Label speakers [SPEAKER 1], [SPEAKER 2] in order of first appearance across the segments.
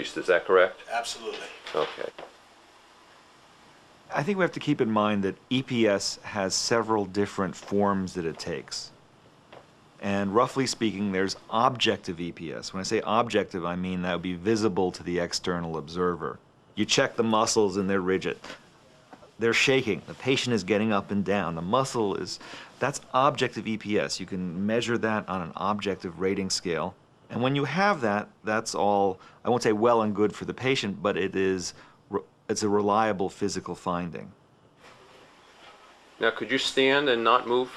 [SPEAKER 1] increased. Is that correct?
[SPEAKER 2] Absolutely.
[SPEAKER 1] Okay.
[SPEAKER 3] I think we have to keep in mind that EPS has several different forms that it takes. And roughly speaking, there's objective EPS. When I say objective, I mean that would be visible to the external observer. You check the muscles and they're rigid. They're shaking. The patient is getting up and down. The muscle is, that's objective EPS. You can measure that on an objective rating scale. And when you have that, that's all, I won't say well and good for the patient, but it's a reliable physical finding.
[SPEAKER 1] Now, could you stand and not move?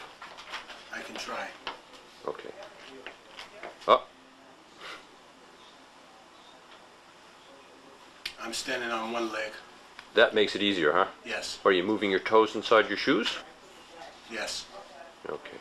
[SPEAKER 2] I can try.
[SPEAKER 1] Okay. Oh,
[SPEAKER 2] I'm standing on one leg.
[SPEAKER 1] that makes it easier, huh?
[SPEAKER 2] Yes.
[SPEAKER 1] Are you moving your toes inside your shoes?
[SPEAKER 2] Yes.
[SPEAKER 1] Okay.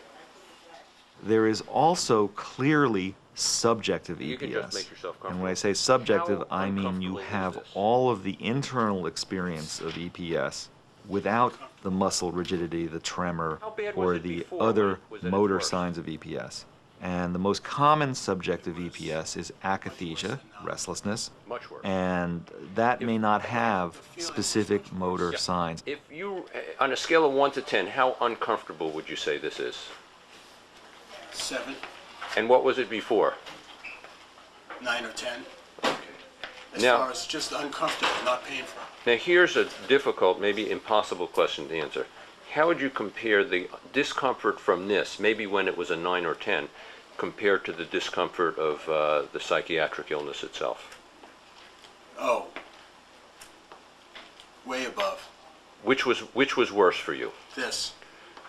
[SPEAKER 3] There is also clearly subjective EPS.
[SPEAKER 1] You can just make yourself comfortable.
[SPEAKER 3] And when I say subjective,
[SPEAKER 1] How
[SPEAKER 3] I mean you
[SPEAKER 1] uncomfortable is
[SPEAKER 3] have
[SPEAKER 1] this?
[SPEAKER 3] all of the internal experience of EPS without the muscle rigidity, the tremor,
[SPEAKER 1] How bad was
[SPEAKER 3] or
[SPEAKER 1] it
[SPEAKER 3] the
[SPEAKER 1] before
[SPEAKER 3] other
[SPEAKER 1] when it was at its
[SPEAKER 3] motor
[SPEAKER 1] worst?
[SPEAKER 3] signs of EPS. And the most common subjective EPS is akathisia, restlessness,
[SPEAKER 1] Much worse.
[SPEAKER 3] and that may not have specific motor
[SPEAKER 1] Yeah.
[SPEAKER 3] signs.
[SPEAKER 1] If you, on a scale of 1 to 10, how uncomfortable would you say this is?
[SPEAKER 2] 7,
[SPEAKER 1] And what was it before?
[SPEAKER 2] 9 or 10. As
[SPEAKER 1] Now-
[SPEAKER 2] far as just uncomfortable, not painful.
[SPEAKER 1] Now here's a difficult, maybe impossible question to answer. How would you compare the discomfort from this, maybe when it was a 9 or 10, compared to the discomfort of the psychiatric illness itself?
[SPEAKER 2] Oh. Way above.
[SPEAKER 1] Which was worse for you?
[SPEAKER 2] This.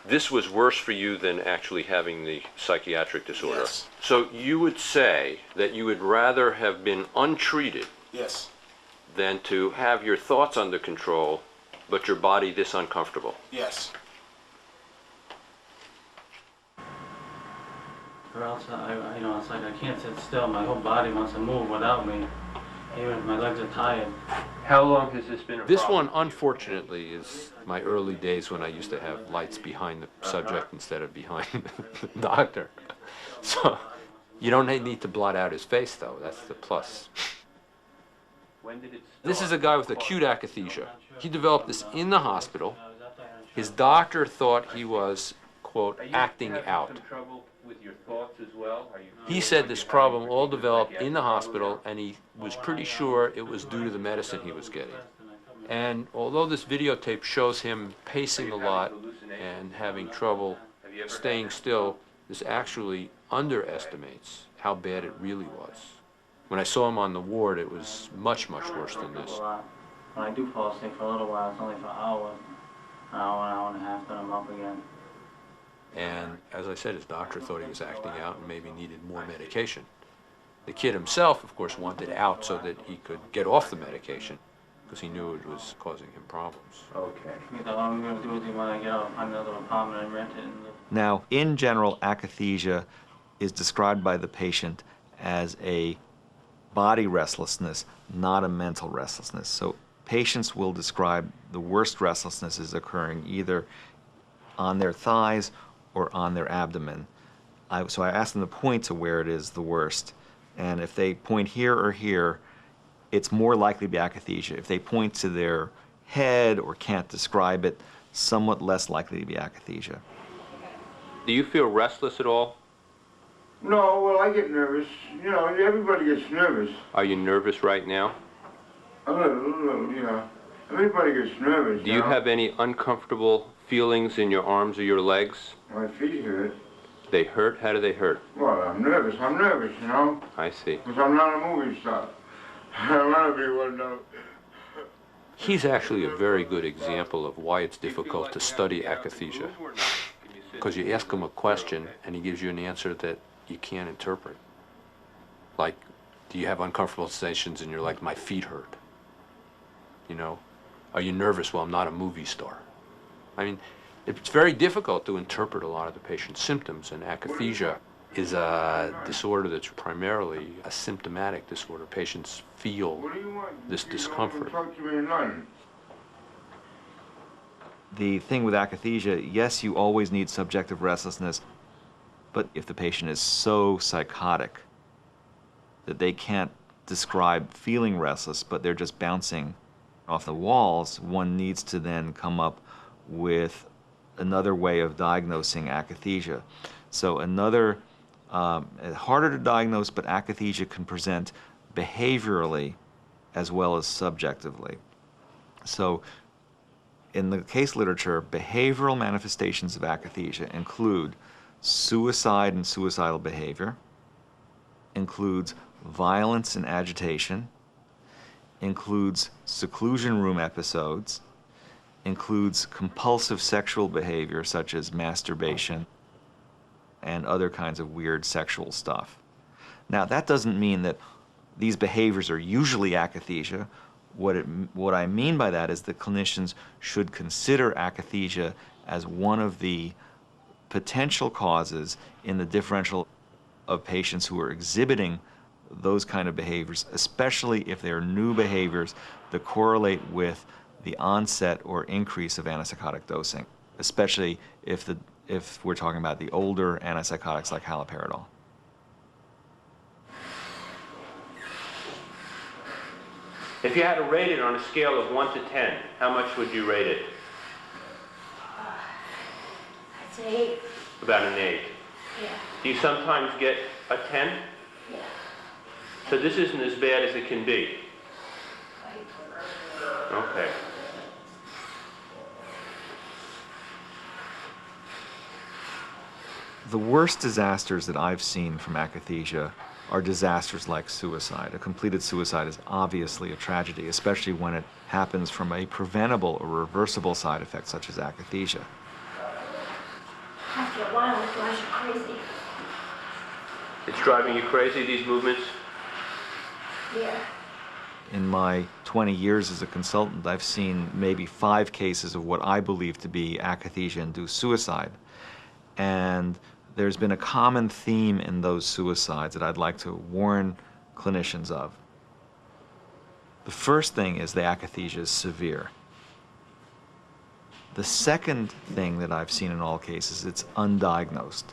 [SPEAKER 1] This was worse for you than actually having the psychiatric disorder.
[SPEAKER 2] Yes.
[SPEAKER 1] So you would say that you would rather have been untreated
[SPEAKER 2] Yes.
[SPEAKER 1] than to have your thoughts under control, but your body this uncomfortable.
[SPEAKER 2] Yes.
[SPEAKER 4] Or else, it's like I can't sit still. My whole body wants to move without me, even if my legs are tired.
[SPEAKER 1] How long has this been a
[SPEAKER 5] This
[SPEAKER 1] problem?
[SPEAKER 5] one, unfortunately, is my early days when I used to have lights behind the subject instead of behind the doctor. So you don't need to blot out his face, though. That's the plus.
[SPEAKER 1] When did it
[SPEAKER 5] This is a guy with acute akathisia. He developed this in the hospital. His doctor thought he was, quote, acting out.
[SPEAKER 1] trouble with your thoughts as well?
[SPEAKER 5] He said this problem all developed in the hospital, and he was pretty sure it was due to the medicine he was getting. And although this videotape shows him pacing a lot and having trouble staying still, this actually underestimates how bad it really was. When I saw him on the ward, it was much, much worse than this.
[SPEAKER 4] When I do fall asleep for a little while, it's only for hours. An hour and a half, then I'm up again.
[SPEAKER 5] And as I said, his doctor thought he was acting out and maybe needed more medication. The kid himself, of course, wanted out so that he could get off the medication because he knew it was causing him problems.
[SPEAKER 1] Okay.
[SPEAKER 4] All I'm going to do is when I get out, find another apartment and rent it and live.
[SPEAKER 3] Now, in general, akathisia is described by the patient as a body restlessness, not a mental restlessness. So patients will describe the worst restlessness as occurring either on their thighs or on their abdomen. So I asked them to point to where it is the worst. And if they point here or here, it's more likely to be akathisia. If they point to their head or can't describe it, somewhat less likely to be akathisia.
[SPEAKER 1] Do you feel restless at all?
[SPEAKER 6] No, well, I get nervous. You know, everybody gets nervous.
[SPEAKER 1] Are you nervous right now?
[SPEAKER 6] A little, you know. Everybody gets nervous.
[SPEAKER 1] Do you have any uncomfortable feelings in your arms or your legs?
[SPEAKER 6] My feet hurt.
[SPEAKER 1] They hurt? How do they hurt?
[SPEAKER 6] Well, I'm nervous, you know.
[SPEAKER 1] I see.
[SPEAKER 6] Because I'm not a movie star. A lot of people know.
[SPEAKER 5] He's actually a very good example of why it's difficult to study akathisia. Because you ask him a question and he gives you an answer that you can't interpret. Like, do you have uncomfortable sensations in your leg? My feet hurt. You know? Are you nervous? Well, I'm not a movie star. I mean, it's very difficult to interpret a lot of the patient's symptoms, and akathisia is a disorder that's primarily a symptomatic disorder. Patients feel
[SPEAKER 6] What do you want?
[SPEAKER 5] this
[SPEAKER 6] You don't
[SPEAKER 5] discomfort.
[SPEAKER 6] talk to me in London.
[SPEAKER 3] The thing with akathisia, yes, you always need subjective restlessness, but if the patient is so psychotic that they can't describe feeling restless, but they're just bouncing off the walls, one needs to then come up with another way of diagnosing akathisia. So another, harder to diagnose, but akathisia can present behaviorally as well as subjectively. So in the case literature, behavioral manifestations of akathisia include suicide and suicidal behavior, includes violence and agitation, includes seclusion room episodes, includes compulsive sexual behavior such as masturbation and other kinds of weird sexual stuff. Now, that doesn't mean that these behaviors are usually akathisia. What I mean by that is that clinicians should consider akathisia as one of the potential causes in the differential of patients who are exhibiting those kind of behaviors, especially if they're new behaviors that correlate with the onset or increase of antipsychotic dosing, especially if we're talking about the older antipsychotics like haloperidol.
[SPEAKER 1] If you had to rate it on a scale of 1 to 10, how much would you rate it?
[SPEAKER 7] I'd say 8.
[SPEAKER 1] About an 8.
[SPEAKER 7] Yeah.
[SPEAKER 1] Do you sometimes get a 10?
[SPEAKER 7] Yeah.
[SPEAKER 1] So this isn't as bad as it can be. Okay.
[SPEAKER 3] The worst disasters that I've seen from akathisia are disasters like suicide. A completed suicide is obviously a tragedy, especially when it happens from a preventable or reversible side effect such as akathisia.
[SPEAKER 7] After a while, it drives you crazy.
[SPEAKER 1] It's driving you crazy, these movements?
[SPEAKER 7] Yeah.
[SPEAKER 3] In my 20 years as a consultant, I've seen maybe 5 cases of what I believe to be akathisia-induced suicide. And there's been a common theme in those suicides that I'd like to warn clinicians of. The first thing is the akathisia is severe. The second thing that I've seen in all cases, it's undiagnosed,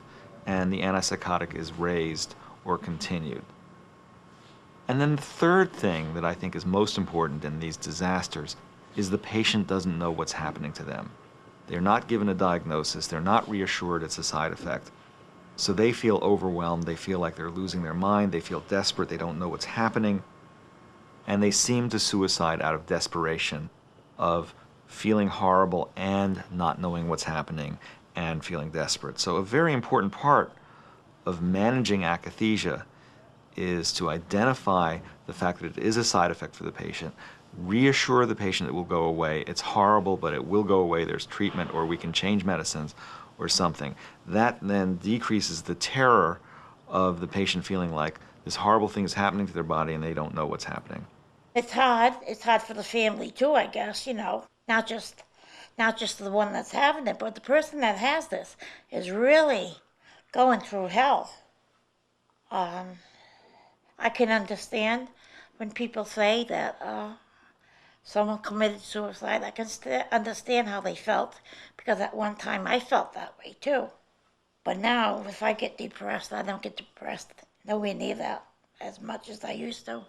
[SPEAKER 3] and the antipsychotic is raised or continued. And then the third thing that I think is most important in these disasters is the patient doesn't know what's happening to them. They're not given a diagnosis, they're not reassured it's a side effect. So they feel overwhelmed, they feel like they're losing their mind, they feel desperate, they don't know what's happening, and they seem to suicide out of desperation, of feeling horrible and not knowing what's happening and feeling desperate. So a very important part of managing akathisia is to identify the fact that it is a side effect for the patient, reassure the patient it will go away. It's horrible, but it will go away. There's treatment, or we can change medicines or something. That then decreases the terror of the patient feeling like this horrible thing is happening to their body and they don't know what's happening.
[SPEAKER 7] It's hard. It's hard for the family too, I guess, you know. Not just the one that's having it, but the person that has this is really going through hell. I can understand when people say that someone committed suicide. I can understand how they felt, because at one time I felt that way too. But now, if I get depressed, I don't get depressed nowhere near that as much as I used to.